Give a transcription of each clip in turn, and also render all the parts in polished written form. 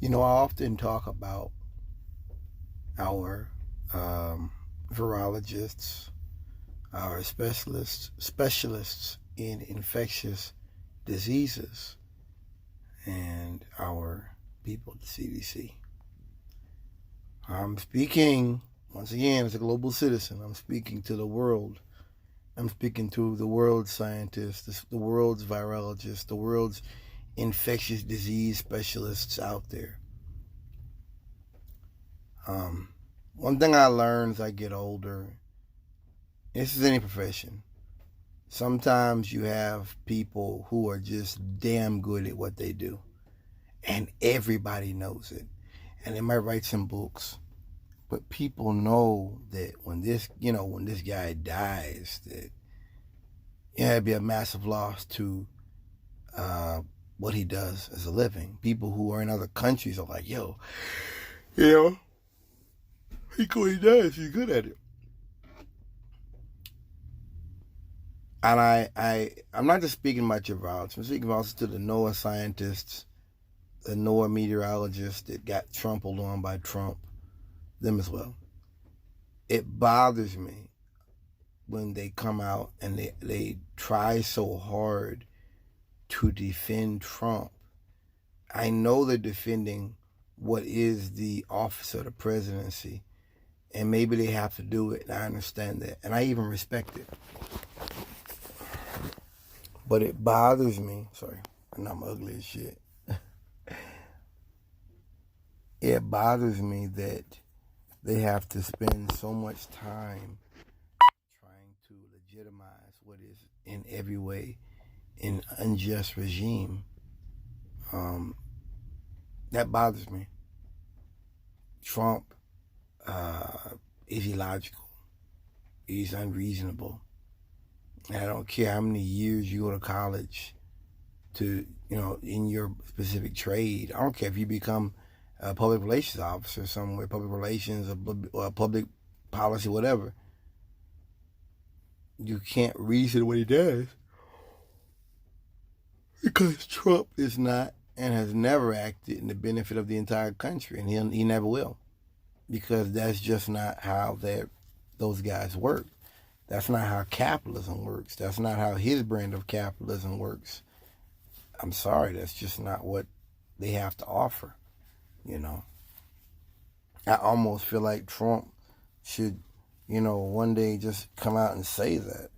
I often talk about our virologists, our specialists in infectious diseases, and our people at the CDC. I'm speaking, once again, as a global citizen. I'm speaking to the world. I'm speaking to the world's scientists, the world's virologists, the world's infectious disease specialists out there. One thing I learned as I get older, this is any profession, sometimes you have people who are just damn good at what they do. And everybody knows it. And they might write some books. But people know that when this guy dies, that it'd be a massive loss to what he does as a living. People who are in other countries are like, yo, he does. He's good at it. And I'm not just speaking about your violence. I'm speaking also to the NOAA scientists, the NOAA meteorologists that got trampled on by Trump, them as well. It bothers me when they come out and they try so hard to defend Trump. I know they're defending what is the office of the presidency, and maybe they have to do it, and I understand that, and I even respect it. But it bothers me, sorry, and I'm ugly as shit. It bothers me that they have to spend so much time trying to legitimize what is in every way an unjust regime. That bothers me. Trump is illogical. He's unreasonable. And I don't care how many years you go to college to, in your specific trade. I don't care if you become a public relations officer somewhere, public relations or public policy, whatever. You can't reason what he does because Trump is not and has never acted in the benefit of the entire country, and he never will, because that's just not how those guys work. That's not how capitalism works. That's not how his brand of capitalism works. I'm sorry, that's just not what they have to offer, I almost feel like Trump should, one day just come out and say that.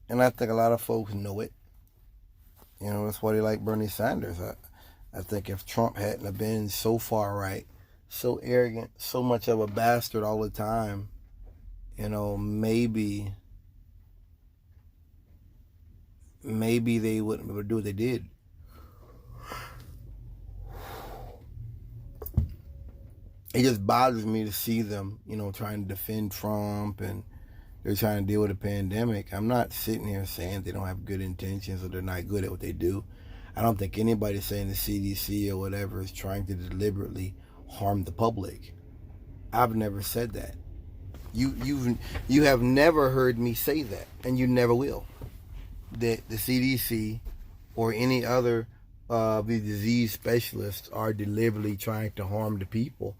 And I think a lot of folks know it. That's why they like Bernie Sanders. I think if Trump hadn't have been so far right, so arrogant, so much of a bastard all the time, maybe they wouldn't be able to do what they did. It just bothers me to see them, trying to defend Trump, and they're trying to deal with a pandemic. I'm not sitting here saying they don't have good intentions or they're not good at what they do. I don't think anybody saying the CDC or whatever is trying to deliberately harm the public. I've never said that. You have never heard me say that, and you never will. That the CDC or any other of the disease specialists are deliberately trying to harm the people.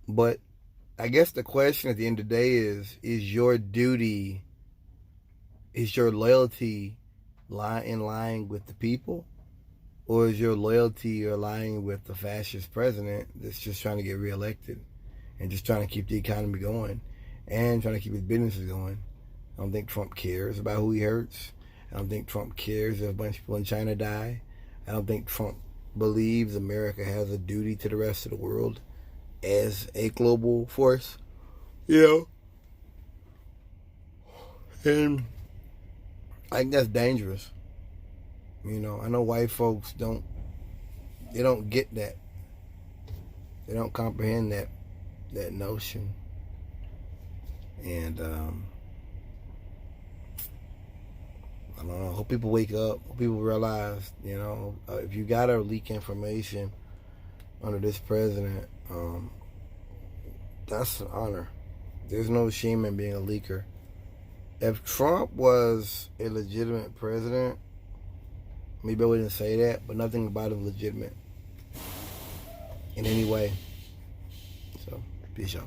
But I guess the question at the end of the day is your duty, is your loyalty in line with the people, or is your loyalty aligning with the fascist president that's just trying to get reelected and just trying to keep the economy going and trying to keep his businesses going? I don't think Trump cares about who he hurts. I don't think Trump cares if a bunch of people in China die. I don't think Trump believes America has a duty to the rest of the world as a global force. And I think that's dangerous. I know white folks don't get that. They don't comprehend that notion. And I don't know. I hope people wake up. Hope people realize, if you gotta leak information under this president, that's an honor. There's no shame in being a leaker. If Trump was a legitimate president, Maybe I wouldn't say that, but nothing about him legitimate in any way. So, peace, y'all.